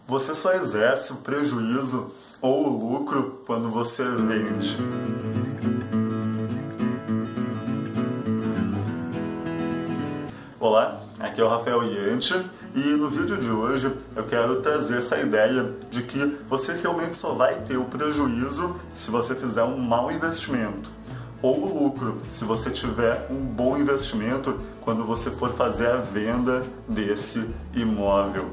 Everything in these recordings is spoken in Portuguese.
Você só exerce o prejuízo ou o lucro quando você vende. Olá, aqui é o Rafael Yanti e no vídeo de hoje eu quero trazer essa ideia de que você realmente só vai ter o prejuízo se você fizer um mau investimento, ou o lucro se você tiver um bom investimento quando você for fazer a venda desse imóvel.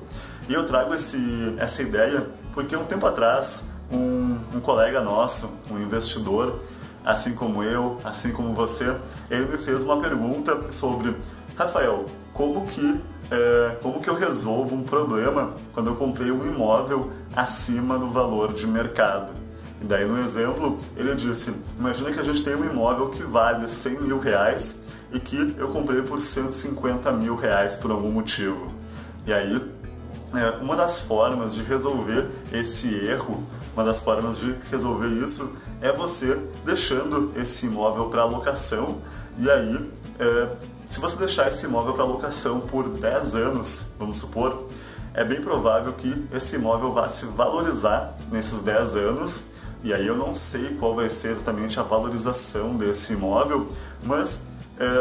E eu trago essa ideia porque um tempo atrás um colega nosso, um investidor, assim como eu, assim como você, ele me fez uma pergunta sobre: Rafael, como que eu resolvo um problema quando eu comprei um imóvel acima do valor de mercado? E daí no exemplo ele disse: imagina que a gente tem um imóvel que vale 100 mil reais e que eu comprei por 150 mil reais por algum motivo. E aí uma das formas de resolver esse erro, uma das formas de resolver isso é você deixando esse imóvel para locação. E aí, se você deixar esse imóvel para locação por 10 anos, vamos supor, é bem provável que esse imóvel vá se valorizar nesses 10 anos. E aí eu não sei qual vai ser exatamente a valorização desse imóvel, mas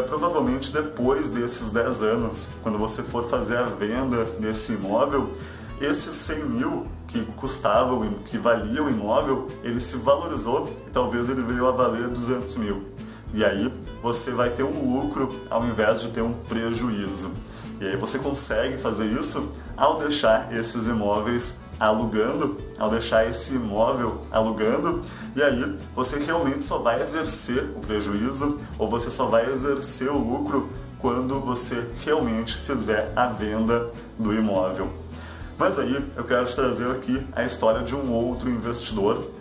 provavelmente depois desses 10 anos, quando você for fazer a venda desse imóvel, esses 100 mil que custavam, que valia o imóvel, ele se valorizou e talvez ele veio a valer 200 mil. E aí você vai ter um lucro ao invés de ter um prejuízo. E aí você consegue fazer isso ao deixar esses imóveis alugando, ao deixar esse imóvel alugando, e aí você realmente só vai exercer o prejuízo ou você só vai exercer o lucro quando você realmente fizer a venda do imóvel. Mas aí eu quero te trazer aqui a história de um outro investidor.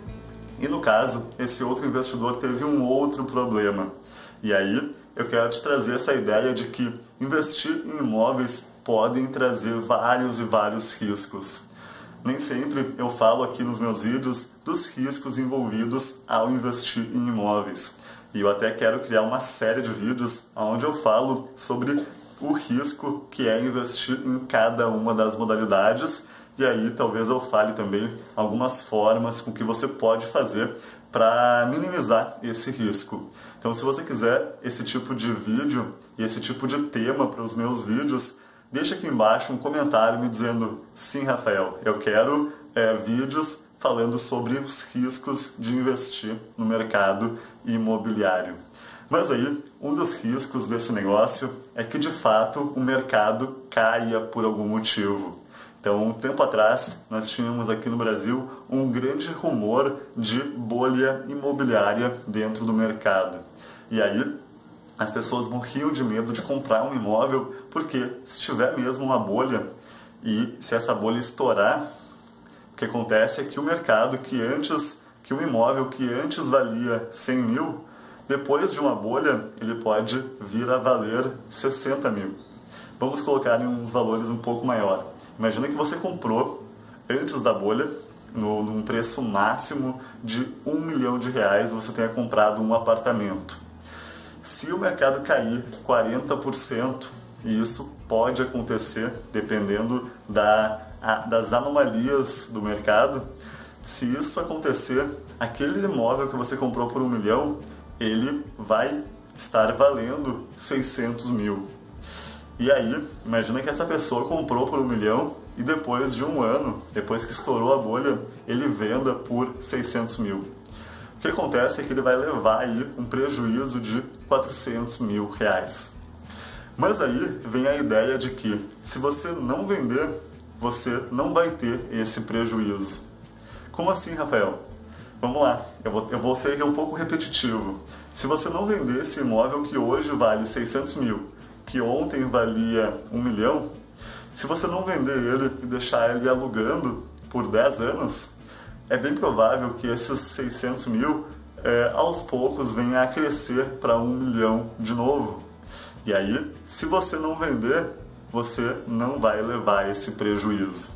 E no caso, esse outro investidor teve um outro problema. E aí eu quero te trazer essa ideia de que investir em imóveis podem trazer vários e vários riscos. Nem sempre eu falo aqui nos meus vídeos dos riscos envolvidos ao investir em imóveis. E eu até quero criar uma série de vídeos onde eu falo sobre o risco que é investir em cada uma das modalidades. E aí talvez eu fale também algumas formas com que você pode fazer para minimizar esse risco. Então, se você quiser esse tipo de vídeo e esse tipo de tema para os meus vídeos, deixa aqui embaixo um comentário me dizendo: sim, Rafael, eu quero vídeos falando sobre os riscos de investir no mercado imobiliário. Mas aí, um dos riscos desse negócio é que, de fato, o mercado caia por algum motivo. Então, um tempo atrás, nós tínhamos aqui no Brasil um grande rumor de bolha imobiliária dentro do mercado. E aí, as pessoas morriam de medo de comprar um imóvel, porque se tiver mesmo uma bolha e se essa bolha estourar, o que acontece é que o mercado que um imóvel que antes valia 100 mil, depois de uma bolha, ele pode vir a valer 60 mil. Vamos colocar em uns valores um pouco maior. Imagina que você comprou antes da bolha, num preço máximo de R$1 milhão, você tenha comprado um apartamento. Se o mercado cair 40%, e isso pode acontecer dependendo das anomalias do mercado, se isso acontecer, aquele imóvel que você comprou por R$1 milhão, ele vai estar valendo 600 mil. E aí, imagina que essa pessoa comprou por R$1 milhão e depois de um ano, depois que estourou a bolha, ele venda por 600 mil. O que acontece é que ele vai levar aí um prejuízo de 400 mil reais. Mas aí vem a ideia de que se você não vender, você não vai ter esse prejuízo. Como assim, Rafael? Vamos lá, eu vou ser um pouco repetitivo. Se você não vender esse imóvel que hoje vale 600 mil, que ontem valia 1 milhão, se você não vender ele e deixar ele alugando por 10 anos, é bem provável que esses 600 mil aos poucos venham a crescer para 1 milhão de novo. E aí, se você não vender, você não vai levar esse prejuízo.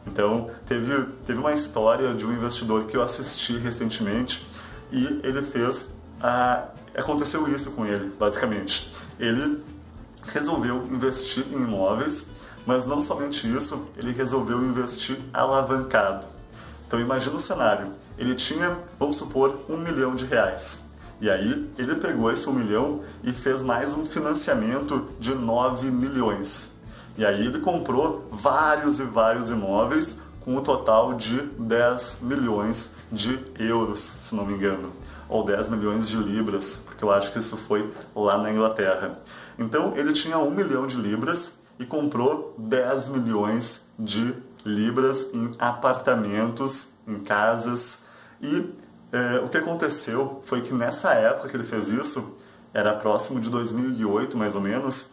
Então, teve uma história de um investidor que eu assisti recentemente e ele aconteceu isso com ele, basicamente. Ele resolveu investir em imóveis, Mas não somente isso, ele resolveu investir alavancado. Então imagina o cenário, ele tinha, vamos supor, R$1 milhão. E aí ele pegou esse 1 milhão e fez mais um financiamento de 9 milhões. E aí ele comprou vários e vários imóveis com um total de 10 milhões de euros, se não me engano. Ou 10 milhões de libras, porque eu acho que isso foi lá na Inglaterra. Então ele tinha 1 milhão de libras e comprou 10 milhões de libras em apartamentos, em casas. E o que aconteceu foi que nessa época que ele fez isso, era próximo de 2008 mais ou menos,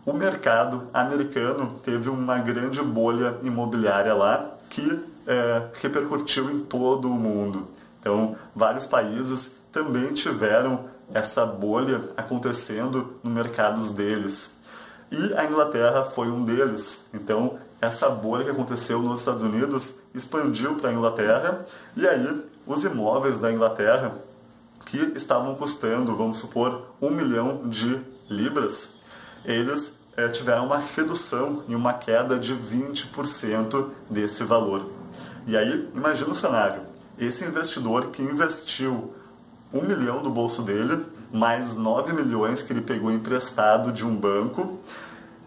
o mercado americano teve uma grande bolha imobiliária lá que repercutiu em todo o mundo. Então, vários países também tiveram essa bolha acontecendo nos mercados deles. E a Inglaterra foi um deles. Então, essa bolha que aconteceu nos Estados Unidos expandiu para a Inglaterra, e aí os imóveis da Inglaterra, que estavam custando, vamos supor, 1 milhão de libras, eles tiveram uma redução e uma queda de 20% desse valor. E aí, imagina o cenário. Esse investidor que investiu 1 milhão do bolso dele, mais 9 milhões que ele pegou emprestado de um banco,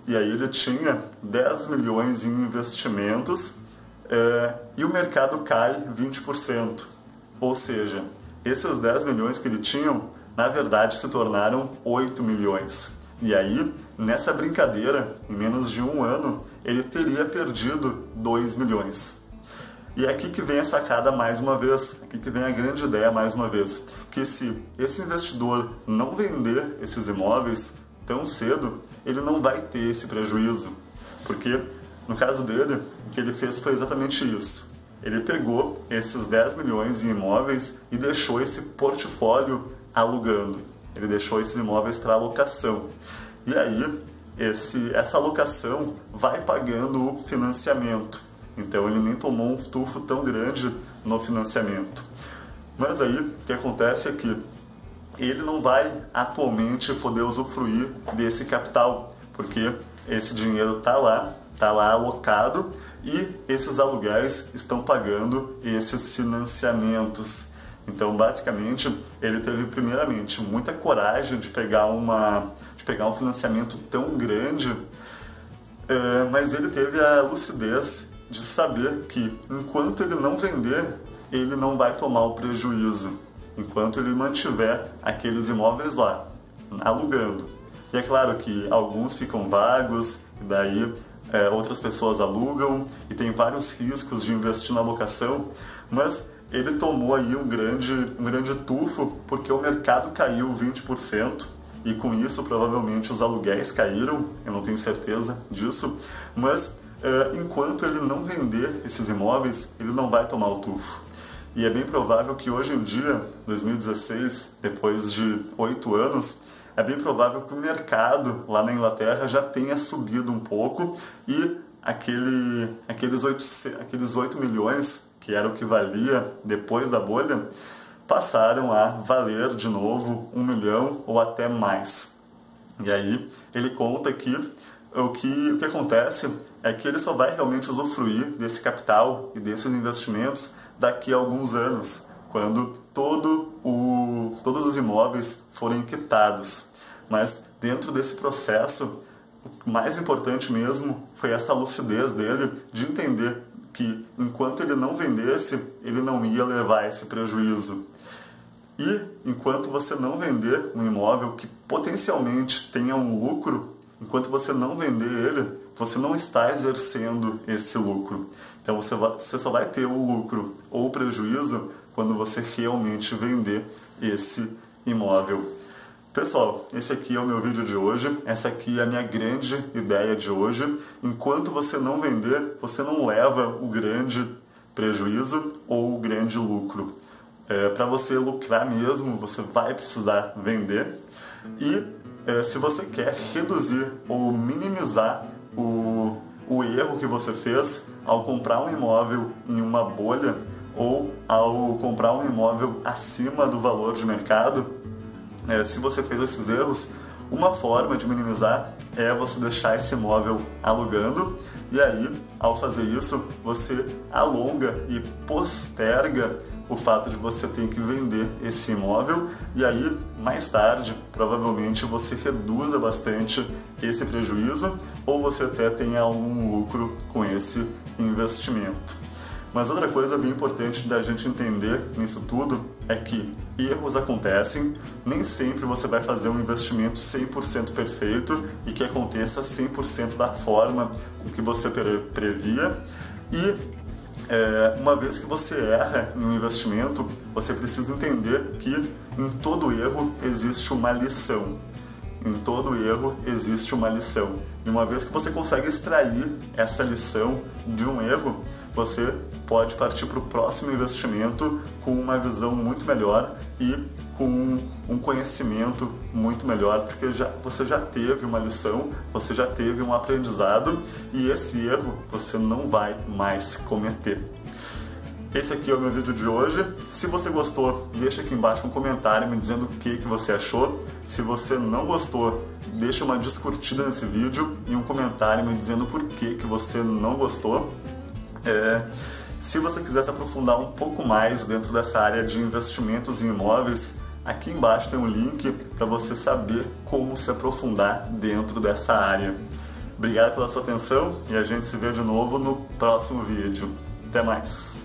e aí ele tinha 10 milhões em investimentos, e o mercado cai 20%. Ou seja, esses 10 milhões que ele tinha, na verdade, se tornaram 8 milhões. E aí, nessa brincadeira, em menos de um ano, ele teria perdido 2 milhões. E é aqui que vem a sacada mais uma vez, aqui que vem a grande ideia mais uma vez, que se esse investidor não vender esses imóveis tão cedo, ele não vai ter esse prejuízo. Porque, no caso dele, o que ele fez foi exatamente isso. Ele pegou esses 10 milhões em imóveis e deixou esse portfólio alugando. Ele deixou esses imóveis para alocação. E aí, essa alocação vai pagando o financiamento. Então ele nem tomou um tufo tão grande no financiamento. Mas aí, o que acontece é que ele não vai atualmente poder usufruir desse capital, porque esse dinheiro está lá alocado, e esses aluguéis estão pagando esses financiamentos. Então, basicamente, ele teve primeiramente muita coragem de pegar um financiamento tão grande, mas ele teve a lucidez de saber que enquanto ele não vender, ele não vai tomar o prejuízo, enquanto ele mantiver aqueles imóveis lá, alugando. E é claro que alguns ficam vagos, e daí outras pessoas alugam, e tem vários riscos de investir na locação, mas ele tomou aí um grande tufo, porque o mercado caiu 20%, e com isso provavelmente os aluguéis caíram, eu não tenho certeza disso, mas enquanto ele não vender esses imóveis, ele não vai tomar o tufo. E é bem provável que hoje em dia, 2016, depois de 8 anos, é bem provável que o mercado lá na Inglaterra já tenha subido um pouco, e aqueles 8 milhões, que era o que valia depois da bolha, passaram a valer de novo 1 milhão ou até mais. E aí ele conta que o que acontece é que ele só vai realmente usufruir desse capital e desses investimentos daqui a alguns anos, quando todos os imóveis forem quitados. Mas dentro desse processo, o mais importante mesmo foi essa lucidez dele de entender que enquanto ele não vendesse, ele não ia levar esse prejuízo. E enquanto você não vender um imóvel que potencialmente tenha um lucro, enquanto você não vender ele, você não está exercendo esse lucro. Então você só vai ter o lucro ou o prejuízo quando você realmente vender esse imóvel. Pessoal, esse aqui é o meu vídeo de hoje, essa aqui é a minha grande ideia de hoje. Enquanto você não vender, você não leva o grande prejuízo ou o grande lucro. Para você lucrar mesmo, você vai precisar vender. E se você quer reduzir ou minimizar o erro que você fez ao comprar um imóvel em uma bolha ou ao comprar um imóvel acima do valor de mercado, se você fez esses erros, uma forma de minimizar é você deixar esse imóvel alugando E aí, ao fazer isso, você alonga e posterga o fato de você ter que vender esse imóvel, e aí, mais tarde, provavelmente você reduza bastante esse prejuízo ou você até tenha um lucro com esse investimento. Mas outra coisa bem importante da gente entender nisso tudo é que erros acontecem, nem sempre você vai fazer um investimento 100% perfeito e que aconteça 100% da forma que você previa. E uma vez que você erra em um investimento, você precisa entender que em todo erro existe uma lição. Em todo erro existe uma lição. E uma vez que você consegue extrair essa lição de um erro, você pode partir para o próximo investimento com uma visão muito melhor e com um conhecimento muito melhor, porque você já teve uma lição, você já teve um aprendizado e esse erro você não vai mais cometer. Esse aqui é o meu vídeo de hoje. Se você gostou, deixa aqui embaixo um comentário me dizendo o que você achou. Se você não gostou, deixa uma descurtida nesse vídeo e um comentário me dizendo por que você não gostou. Se você quiser se aprofundar um pouco mais dentro dessa área de investimentos em imóveis, aqui embaixo tem um link para você saber como se aprofundar dentro dessa área. Obrigado pela sua atenção e a gente se vê de novo no próximo vídeo. Até mais!